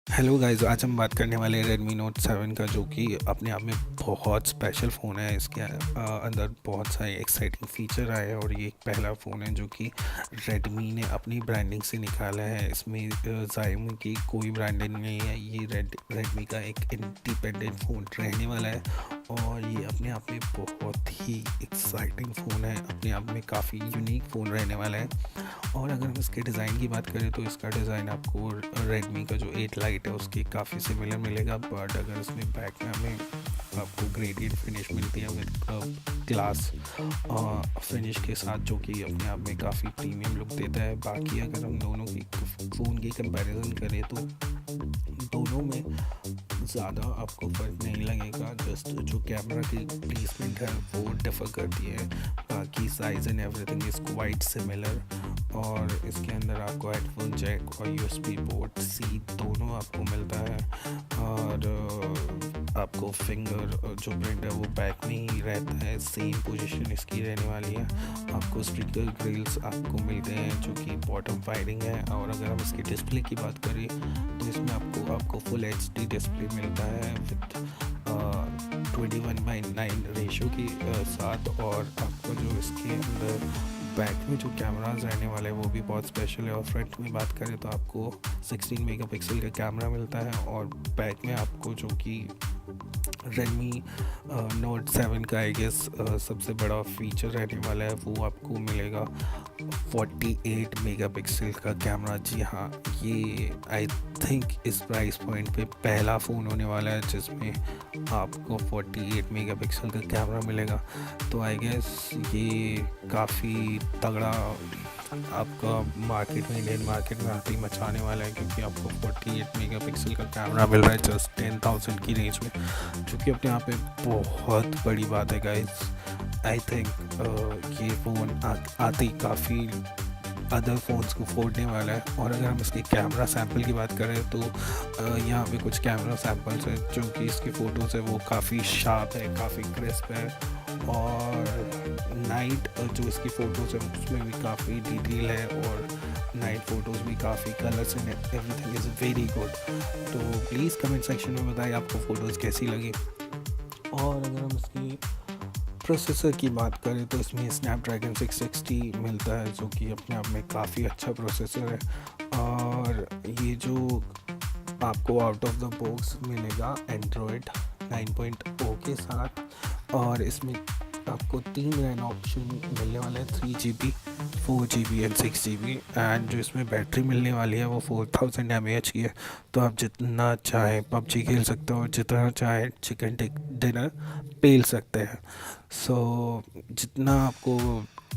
Hello guys, आज हम बात करने वाले हैं Redmi Note 7 का, जो कि अपने आप में बहुत स्पेशल फ़ोन है। इसके अंदर बहुत सारे एक्साइटिंग फ़ीचर आए हैं और ये एक पहला फ़ोन है जो कि Redmi ने अपनी ब्रांडिंग से निकाला है। इसमें Xiaomi की कोई ब्रांडिंग नहीं है। ये Redmi का एक इंडिपेंडेंट फ़ोन रहने वाला है और ये अपने आप में बहुत ही एक्साइटिंग फ़ोन है। अपने आप में काफ़ी यूनिक फ़ोन रहने वाला है। और अगर हम इसके डिज़ाइन की बात करें तो इसका डिज़ाइन आपको रेडमी का जो 8 लाइट है उसके काफ़ी सिमिलर मिलेगा, बट अगर इसमें बैक में हमें आपको ग्रेडियंट फिनिश मिलती है विद ग्लास फिनिश के साथ, जो कि अपने आप में काफ़ी प्रीमियम लुक देता है। बाकी अगर हम दोनों की फ़ोन की कंपैरिजन करें तो दोनों में ज़्यादा आपको फ़र्क नहीं लगेगा। जस्ट जो कैमरा की प्लेसमेंट है वो डिफ़र करती है, बाकी size and everything is quite similar. और इसके अंदर आपको हेडफोन जैक और यूएसबी पोर्ट सी दोनों आपको मिलता है। और आपको फिंगर जो प्रिंट है वो बैक में ही रहता है, सेम पोजीशन इसकी रहने वाली है। आपको स्पीकर ग्रिल्स आपको मिलते हैं जो कि बॉटम फायरिंग है। और अगर हम इसकी डिस्प्ले की बात करें तो इसमें आपको फुल एचडी डिस्प्ले मिलता है विद 21:9 रेशो के साथ। और आपको जो इसके अंदर बैक में जो कैमराज रहने वाले हैं वो भी बहुत स्पेशल है। और फ्रंट में बात करें तो आपको 16 मेगापिक्सल का कैमरा मिलता है और बैक में आपको जो कि Redmi Note 7 का आई गेस सबसे बड़ा फीचर रहने वाला है वो आपको मिलेगा 48 मेगापिक्सल का कैमरा। जी हाँ, ये आई थिंक इस प्राइस पॉइंट पे पहला फ़ोन होने वाला है जिसमें आपको 48 मेगापिक्सल का कैमरा मिलेगा। तो आई गेस ये काफ़ी तगड़ा आपका मार्केट में, इंडियन मार्केट में आते ही मचाने वाला है, क्योंकि आपको 48 मेगापिक्सल का कैमरा मिल रहा है जस्ट 10,000 की रेंज में, जो कि अपने आप में बहुत बड़ी बात है गाइस। आई थिंक ये फ़ोन आते ही काफ़ी अदर फ़ोन्स को फोड़ने वाला है। और अगर हम इसके कैमरा सैंपल की बात करें तो यहाँ पे कुछ कैमरा सैंपल्स हैं जो कि इसके फ़ोटोज़ है वो काफ़ी शार्प है, काफ़ी क्रिस्प है। और नाइट जो इसकी फ़ोटोज़ है उसमें भी काफ़ी डिटेल है और नाइट फ़ोटोज़ भी काफ़ी colours and everything is very good. तो प्लीज़ कमेंट सेक्शन में बताइए आपको फ़ोटोज़ कैसी लगी। और अगर हम इसकी प्रोसेसर की बात करें तो इसमें स्नैपड्रैगन 660 मिलता है, जो कि अपने आप में काफ़ी अच्छा प्रोसेसर है। और ये जो आपको आउट ऑफ द बॉक्स मिलेगा एंड्रॉयड 9.0 के साथ। और इसमें आपको 3 रैम ऑप्शन मिलने वाले हैं, 3GB, 4GB and 6GB। And जो इसमें बैटरी मिलने वाली है वो 4000 mAh की है। तो आप जितना चाहें पबजी खेल सकते हो और जितना चाहें चिकन डिनर पेल सकते हैं। सो जितना आपको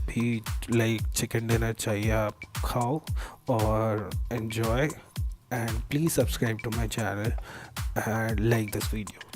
भी लाइक चिकन डिनर चाहिए आप खाओ और enjoy. And please subscribe to my channel and like this video.